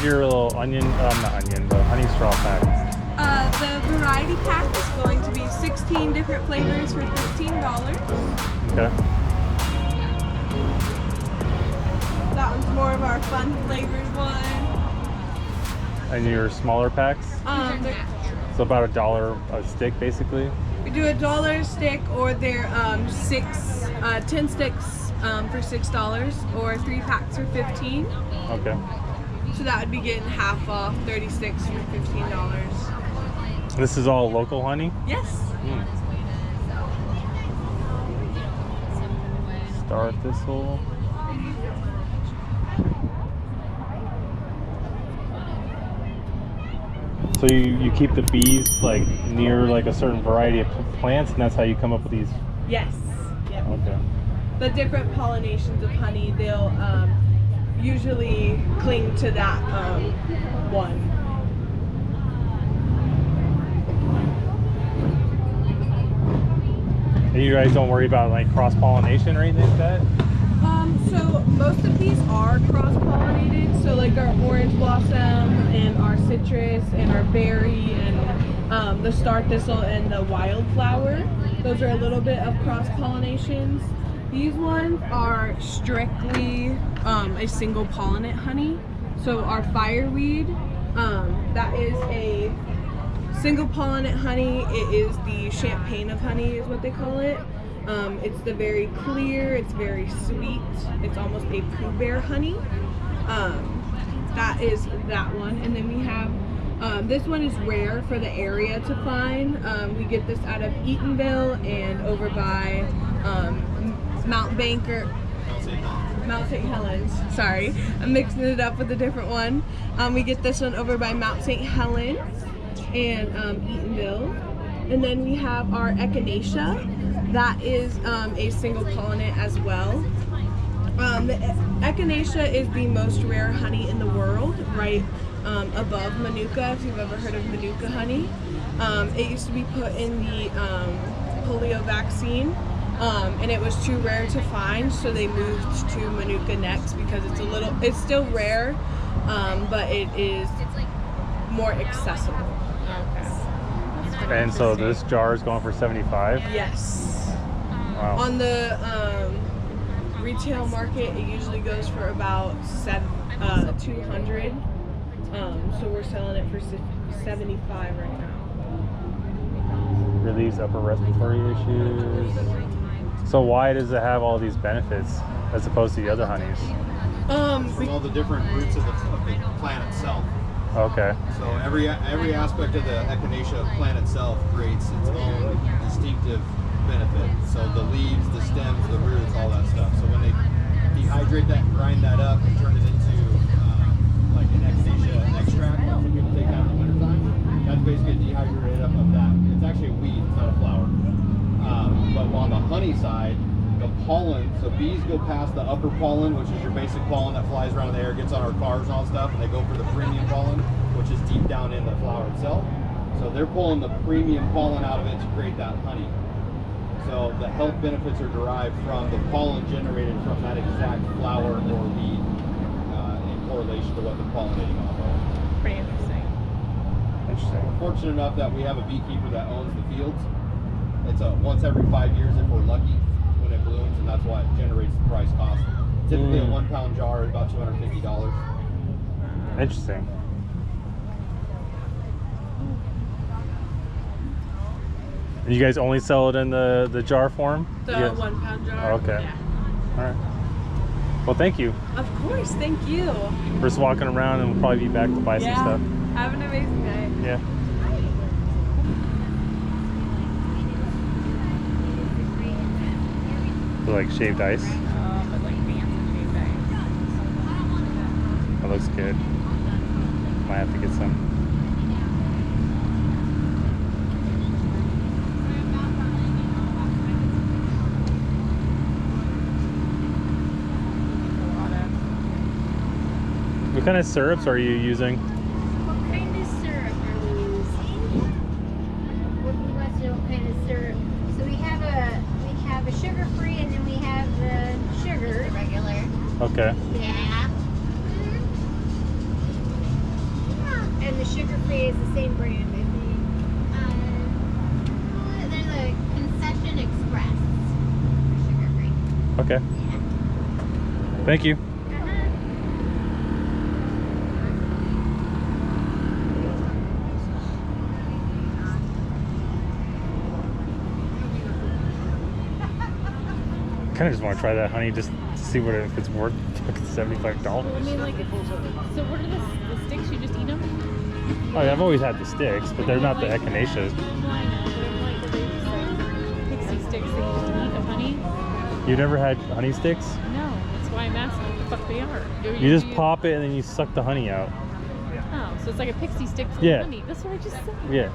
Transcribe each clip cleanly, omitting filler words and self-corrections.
your little onion, not onion, the honey straw pack? The variety pack is going to be 16 different flavors for $15. Okay. That one's more of our fun flavored one. And your smaller packs? So about $1 a stick, basically. We do $1 a stick, or they're 10 sticks for $6, or 3 packs for $15. Okay. So that would be getting half off, 30 sticks for $15. This is all local honey? Yes. Star thistle. So you keep the bees like near like a certain variety of plants, and that's how you come up with these? Yes. Yep. Okay. The different pollinations of honey, they'll usually cling to that one. And you guys don't worry about like cross-pollination or anything like that? So most of these are cross-pollinated. So like our orange blossom and our citrus and our berry and the star thistle and the wildflower. Those are a little bit of cross-pollinations. These ones are strictly a single pollinate honey. So our fireweed, that is a single pollinate honey. It is the champagne of honey is what they call it. It's the very clear, it's very sweet. It's almost a Pooh Bear honey. That is that one. And then we have, this one is rare for the area to find. We get this out of Eatonville and over by Mount St. Helens. Sorry, I'm mixing it up with a different one. We get this one over by Mount St. Helens and Eatonville. And then we have our echinacea. That is a single pollinate as well. The echinacea is the most rare honey in the world, right above manuka, if you've ever heard of manuka honey. It used to be put in the polio vaccine, and it was too rare to find, so they moved to manuka next because it's still rare, but it is more accessible. And so this jar is going for $75? Yes. Wow. On the retail market, it usually goes for about $200. So we're selling it for $75 right now. Relieves upper respiratory issues. So why does it have all these benefits as opposed to the other honeys? All the different roots of the plant itself. Okay. So every aspect of the echinacea plant itself creates its own distinctive benefit. So the leaves, the stems, the roots, all that stuff. So when they dehydrate that, grind that up, and turn it into like an echinacea extract, that some people take out in the wintertime, that's basically dehydrated up of that. It's actually a weed, it's not a flower. But on the honey side, the pollen, so bees go past the upper pollen, which is your basic pollen that flies around the air, gets on our cars and all that stuff, and they go for the premium pollen, which is deep down in the flower itself. So they're pulling the premium pollen out of it to create that honey. So the health benefits are derived from the pollen generated from that exact flower or weed in correlation to what they're pollinating off of. Pretty interesting. Interesting. We're fortunate enough that we have a beekeeper that owns the fields. It's once every 5 years if we're lucky when it blooms, and that's why it generates the price cost. Typically a 1 pound jar is about $250. Interesting. And you guys only sell it in the jar form? The Yes. 1 pound jar. Oh, okay. Yeah. All right. Well, thank you. Of course, thank you. We're just walking around, and we'll probably be back to buy some stuff. Have an amazing day. Yeah. Like shaved ice. That looks good. Might have to get some. What kind of syrups are you using? What kind of syrup are we using? What kind of syrup? So we have a sugar-free, and then we have the sugar. Regular. Okay. Yeah. sugar-free is the same brand, I think. There's a Concession Express for sugar-free. Okay. Yeah. Thank you. I kind of just want to try that honey just to see what if it's worth fucking $75. I mean, like, so what are the sticks? You just eat them? Oh, yeah, I've always had the sticks, but they're not the echinacea. Well, I know, but I'm like, are they just like pixie sticks that you just eat of honey? You've never had honey sticks? No, that's why I'm asking what the fuck they are. You just pop it and then you suck the honey out. Oh, so it's like a pixie stick full Yeah. of honey. That's what I just said. Yeah. Okay.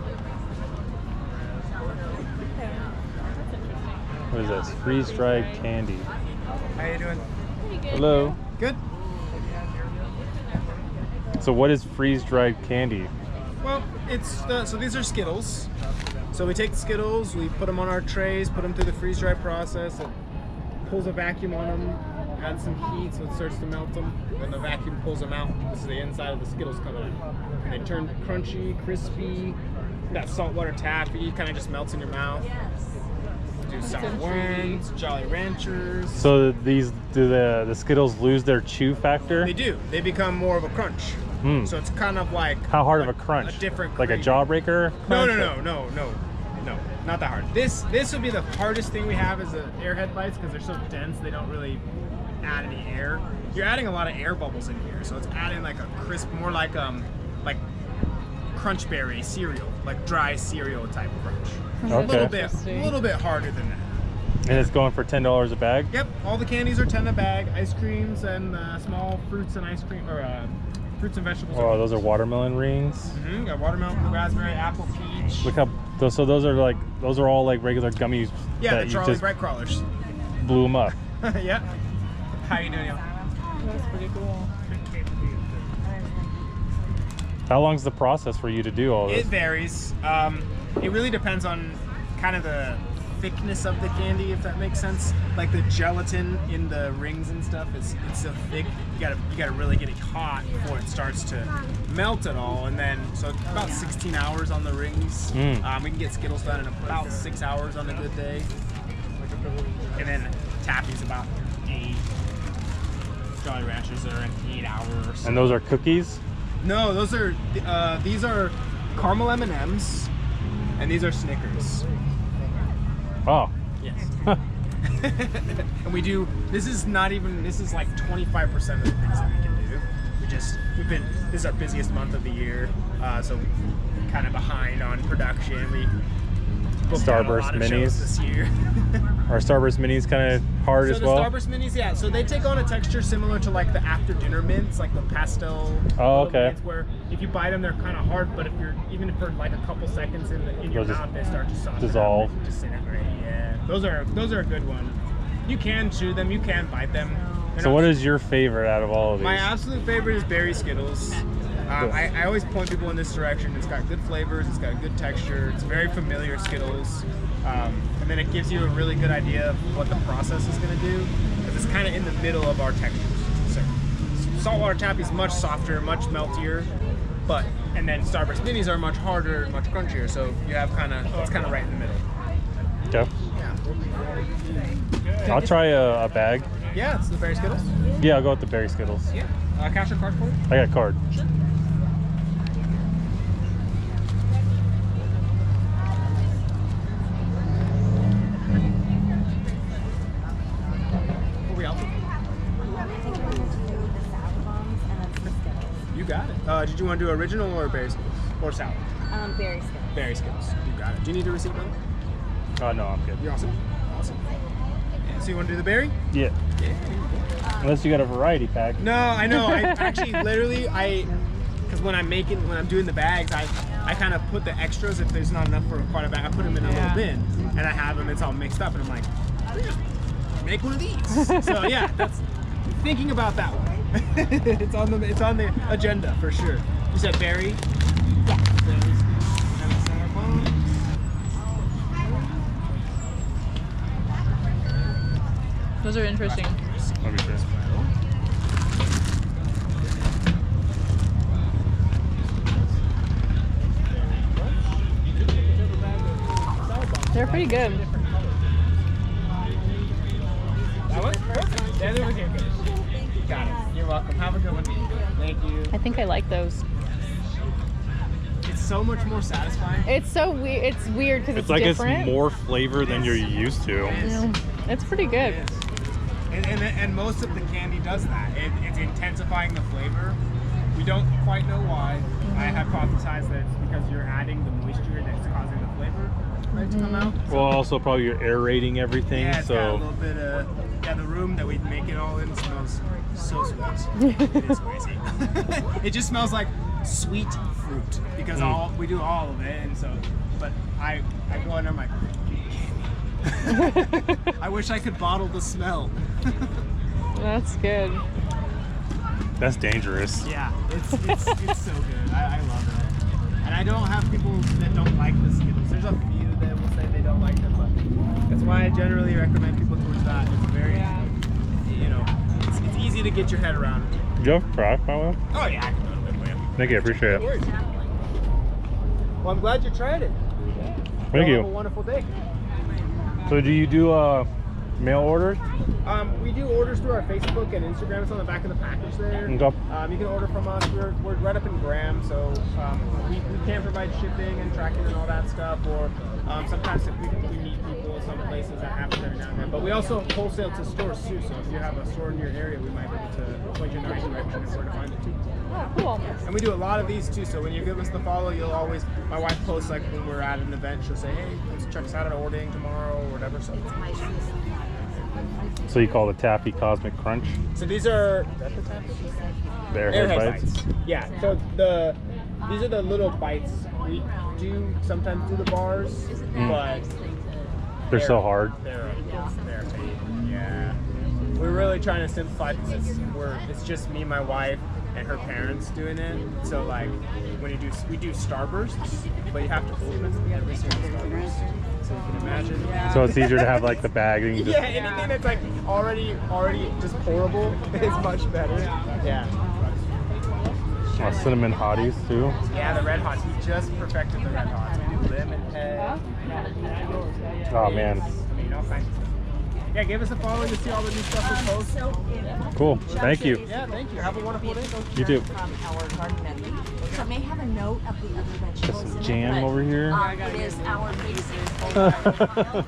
That's interesting. What is this? Freeze-dried candy. How you doing? Pretty good. Hello. Good. So what is freeze-dried candy? Well, it's so these are Skittles. So we take the Skittles, we put them on our trays, put them through the freeze-dry process. It pulls a vacuum on them, adds some heat so it starts to melt them. When the vacuum pulls them out, this is the inside of the Skittles coming out. And they turn crunchy, crispy. That saltwater taffy kind of just melts in your mouth. Do sour worms, Jolly Ranchers. So do the Skittles lose their chew factor? They do. They become more of a crunch. Mm. So it's kind of like How hard of a crunch? A different like a craving. jawbreaker? No, crunch? no, not that hard. This would be the hardest thing we have is the airhead bites because they're so dense they don't really add any air. You're adding a lot of air bubbles in here, so it's adding like a crisp, more like crunch berry cereal, like dry cereal type crunch. Okay. A little bit harder than that. And it's going for $10 a bag? Yep, all the candies are 10 a bag. Ice creams and small fruits and ice cream or fruits and vegetables. Oh, those are watermelon rings. Got watermelon, raspberry, apple, peach. Look how so those are all like regular gummies. Yeah, that the you Charlie just Bright Crawlers. blew them up. Yep. How you doing? That's pretty cool. How long's the process for you to do all this? It varies. It really depends on kind of the thickness of the candy, if that makes sense. Like the gelatin in the rings and stuff it's so thick. You gotta really get it hot before it starts to melt at all. And then so about 16 hours on the rings. We can get Skittles done in about 6 hours on a good day. And then taffy's about 8. Jolly Ranchers are in 8 hours. And those are cookies? No, those are these are caramel M&Ms, and these are Snickers. Oh. Yes. And we do. This is like 25% of the things that we can do. This is our busiest month of the year, so we're kind of behind on production. We booked out a lot of shows this year. Are Starburst minis kind of hard as well? So the Starburst minis, yeah. So they take on a texture similar to like the after dinner mints, like the pastel. Oh, okay. Mints, where if you bite them, they're kind of hard, but even for like a couple seconds in your mouth, they start to soften. Dissolve. Disintegrate. Yeah. Those are a good one. You can chew them. You can bite them. So what is your favorite out of all of these? My absolute favorite is berry Skittles. I always point people in this direction. It's got good flavors, it's got good texture, it's very familiar Skittles. And then it gives you a really good idea of what the process is going to do, because it's kind of in the middle of our textures. So saltwater taffy is much softer, much meltier, and then Starburst minis are much harder, much crunchier. So you have it's kind of right in the middle. Okay. Yeah. I'll try a bag. Yeah, it's the berry Skittles. Yeah, I'll go with the berry Skittles. Yeah. Cash or card for you? I got a card. Sure. You got it. Did you want to do original or berry Skittles? Or salad? Berry Skittles. Berry Skittles. You got it. Do you need a receipt, brother? Oh, no, I'm good. You're awesome. Awesome. Yeah, so you want to do the berry? Yeah. Unless you got a variety pack. No, I know. I actually, because when I'm doing the bags, I kind of put the extras, if there's not enough for quite a bag, I put them in a little bin, and I have them, it's all mixed up, and I'm like, make one of these. So yeah, that's thinking about that one. it's on the agenda for sure. You said berry? Yeah. Berries. And the center bone. Those are interesting. Let me see. They're pretty good. That one? Perfect. Yeah, they were good. Got it. You're welcome. Have a good one. Thank you. I think I like those. It's so much more satisfying. It's so weird. It's weird because it's like different. it's more flavor than you're used to. Yeah. It's pretty good. It is. And most of the candy does that. It's intensifying the flavor. We don't quite know why. I hypothesize that it's because you're adding the moisture that's causing the flavor to come out. Well, also probably you're aerating everything, Yeah, it's got a so little bit of the room that we make it all in smells so sweet. It is crazy. It just smells like sweet fruit because we do all of it, and so. But I go under my. I wish I could bottle the smell. That's good. that's dangerous. Yeah, it's so good. I love it. And I don't have people that don't like the Skittles. There's a few that will say they don't like them, but that's why I generally recommend people towards that. It's very, it's easy to get your head around. Do you have a product, by the way? Oh yeah, I can do it for you. Thank you, I appreciate it. No worries. Well, I'm glad you tried it. Thank Have you. a wonderful day. So do you do mail orders? We do orders through our Facebook and Instagram. It's on the back of the package there. Okay. You can order from us. We're right up in Graham, so we can provide shipping and tracking and all that stuff. Or sometimes if we meet people in some places that happen every now and then. But we also wholesale to stores too. So if you have a store in your area, we might be able to point you in the right direction of where to find it too. Oh, cool. And we do a lot of these too. So when you give us the follow, you'll always. My wife posts like when we're at an event, she'll say, "Hey, let's check us out at Orting tomorrow or whatever." So you call the Taffy Cosmic Crunch? So these are. Is that the Taffy? They're Airhead head bites? Yeah. So these are the little bites. We do sometimes do the bars, but They're so hard. They're yeah. We're really trying to simplify because it's just me, my wife, and her parents doing it. So like when we do Starbursts, but you have to open every single Starburst. So you can imagine. So it's easier to have like the bag and you just... Yeah, anything that's like already just pourable is much better. Yeah. Cinnamon hotties too. Yeah, the red hots. We just perfected the red hots. We do lemon head. Oh man. I mean, all kinds of stuff. Yeah, give us a follow. You'll see all the new stuff we post. Cool. Thank you. Yeah, thank you. Have a wonderful day. You too. Our garden menu. So it may have a note of the other vegetables Some in jam it, but, over here. it is our basic.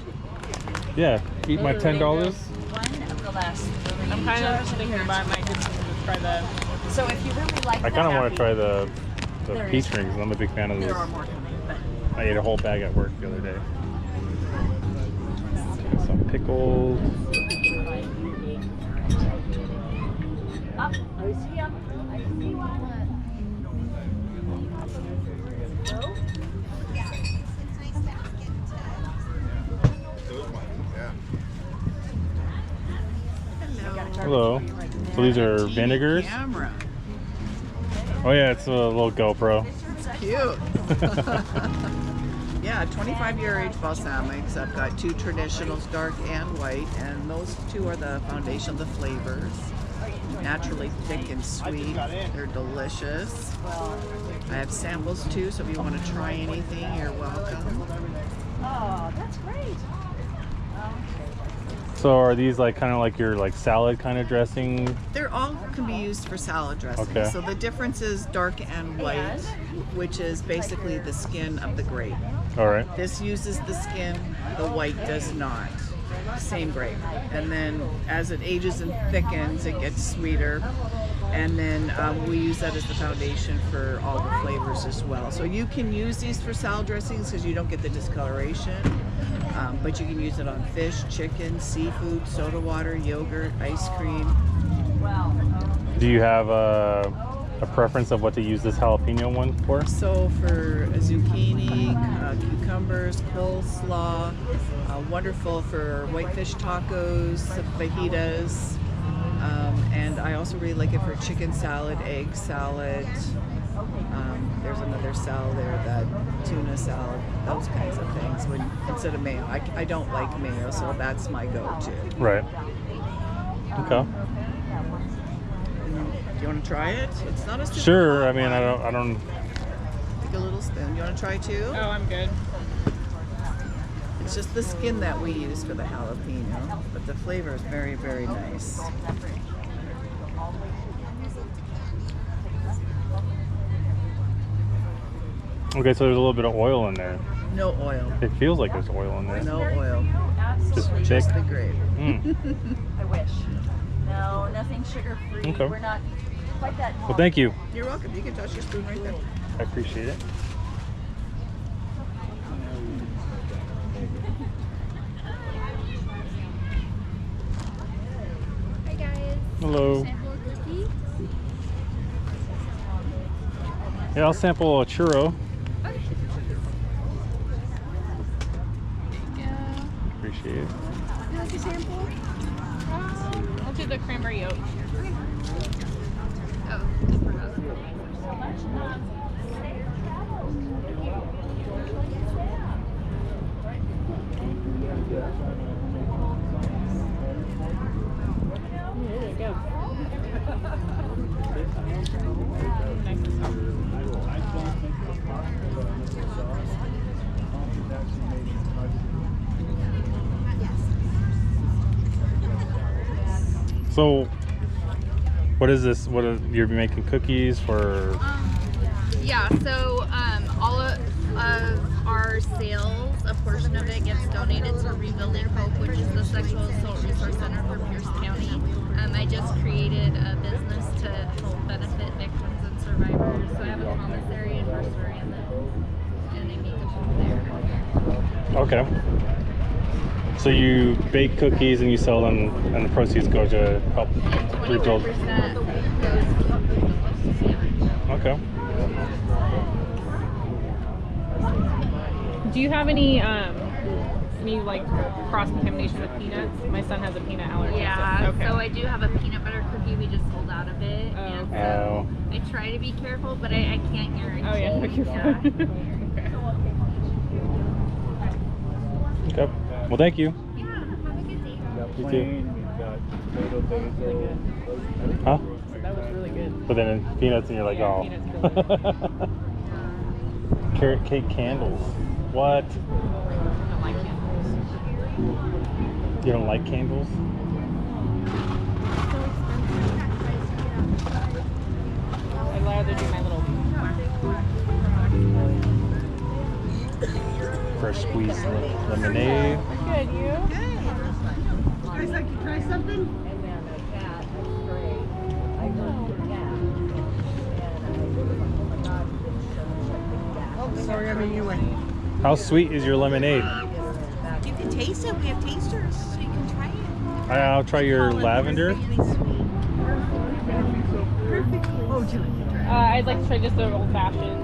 Yeah, eat my $10. One of the last three. I'm kind of thinking about my kids to try that. So if you really like I kind of want to try the peach rings. I'm a big fan of There those. are more coming, but I ate a whole bag at work the other day. Some pickles. I see them. I see one. Hello. So these are vinegars. Camera. Oh yeah, it's a little GoPro. Cute. Yeah, 25-year age balsamics. I've got two traditionals, dark and white, and those two are the foundation of the flavors. Naturally thick and sweet. They're delicious. I have samples too, so if you want to try anything, you're welcome. Oh, that's great. So are these like kind of like your like salad kind of dressing? They're all can be used for salad dressing. Okay. So the difference is dark and white, which is basically the skin of the grape. All right. This uses the skin, the white does not. Same grape. And then as it ages and thickens, it gets sweeter. And then we use that as the foundation for all the flavors as well. So you can use these for salad dressings because you don't get the discoloration. But you can use it on fish, chicken, seafood, soda water, yogurt, ice cream. Do you have a preference of what to use this jalapeno one for? So for zucchini, cucumbers, coleslaw, wonderful for whitefish tacos, fajitas, and I also really like it for chicken salad, egg salad. There's another salad there, that tuna salad, those kinds of things. Instead of mayo, I don't like mayo, so that's my go-to. Right. Okay. Do you want to try it? It's not a super Sure. hot I mean, one. I don't. Take a little spoon. You want to try too? Oh, I'm good. It's just the skin that we use for the jalapeno, but the flavor is very, very nice. Okay, so there's a little bit of oil in there. No oil. It feels like there's oil in there. No oil. Just thick. Just the grape. I wish. No, nothing sugar-free. Okay. We're not quite that. Well, thank you. You're welcome. You can touch your spoon right there. I appreciate it. Hi guys. Hello. Sample cookie. Yeah, I'll sample a churro. Yeah. Appreciate it. You like a sample? I'll do the cranberry oat. Oh. There you go. Nice and soft. So, what is this? What are, you're making cookies for? Yeah, so all of our sales, a portion of it gets donated to Rebuilding Hope, which is the Sexual Assault Resource Center for Pierce County. I just created a business to help benefit victims and survivors. So I have a commissary and nursery, and they make the food there. Okay. So you bake cookies and you sell them, and the proceeds go to help rebuild. 25% goes. Okay. Do you have any like cross contamination with peanuts? My son has a peanut allergy. Yeah, Okay. so I do have a peanut butter cookie. We just sold out of it, and so I try to be careful, but I can't guarantee. Oh yeah, you're fine. Okay. Well, thank you. Yeah, have a good day. You too. Huh? That was really good. But then in peanuts, and you're like, Yeah, oh. peanuts killed it. Carrot cake candles. What? I don't like candles. You don't like candles? I'd rather do my little. Fresh squeezed lemonade. Good, you? You guys like to try something? Oh, sorry, I'm in your way. How sweet is your lemonade? You can taste it. We have tasters, so you can try it. I'll try your lavender. Oh, Julie. I'd like to try just the old fashioned.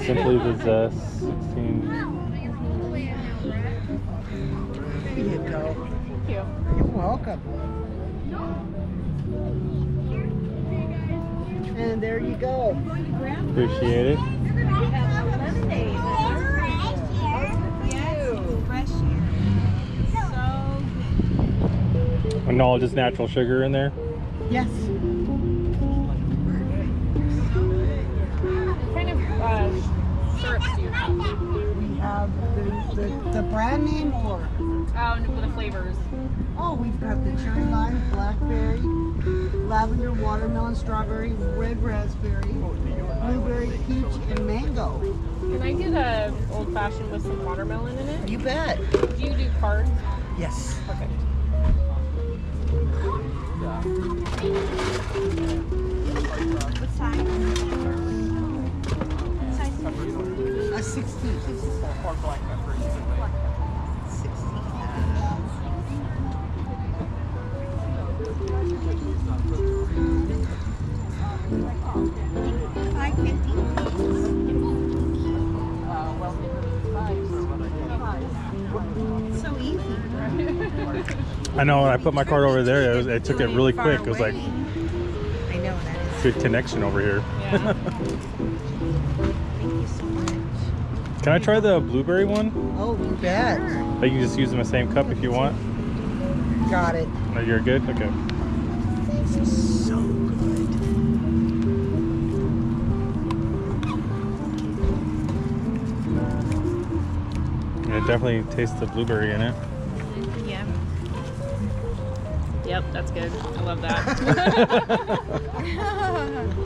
Simply the zest. 16. There you go. Thank you. You're welcome. And there you go. Appreciate it. And all just natural sugar in there? Yes. What kind of syrups do you have? We have the brand name or The flavors. we've got the cherry lime, blackberry, lavender, watermelon, strawberry, red raspberry, blueberry, peach, and mango. Can I get a old fashioned with some watermelon in it? You bet. Do you do cards? Yes. Perfect. What size? A 16. 5.50. So easy. I know, when I put my card over there, it took it really quick. It was like I know that is. good connection over here. Yeah. Thank you so much. Can I try the blueberry one? Oh, you bet. Like you can just use in the same cup if you want. Got it. No, you're good? Okay. So good. And it definitely tastes the blueberry in it. Yeah. Yep, that's good. I love that.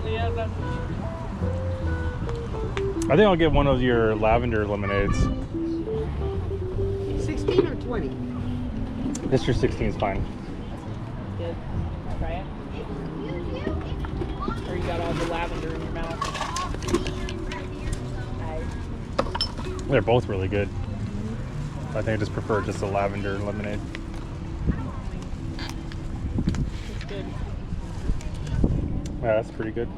Yeah, that's... I think I'll get one of your lavender lemonades. 16 or 20? Mr. 16 is fine. Good. Try it. Or you got all the lavender in your mouth. They're both really good. I think I just prefer just a lavender lemonade. It's good. Yeah, that's pretty good.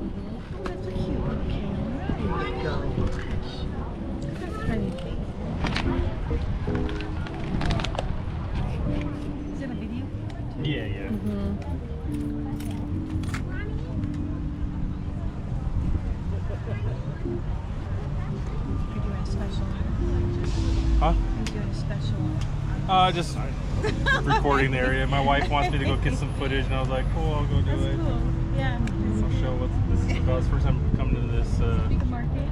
Is it a video? Yeah, yeah. You're doing a special. Huh? You're doing a special. Just recording the area. My wife wants me to go get some footage, and I was like, cool, I'll go do it. Cool. Yeah. I'll show what this is about. It's the first time coming to this Big market.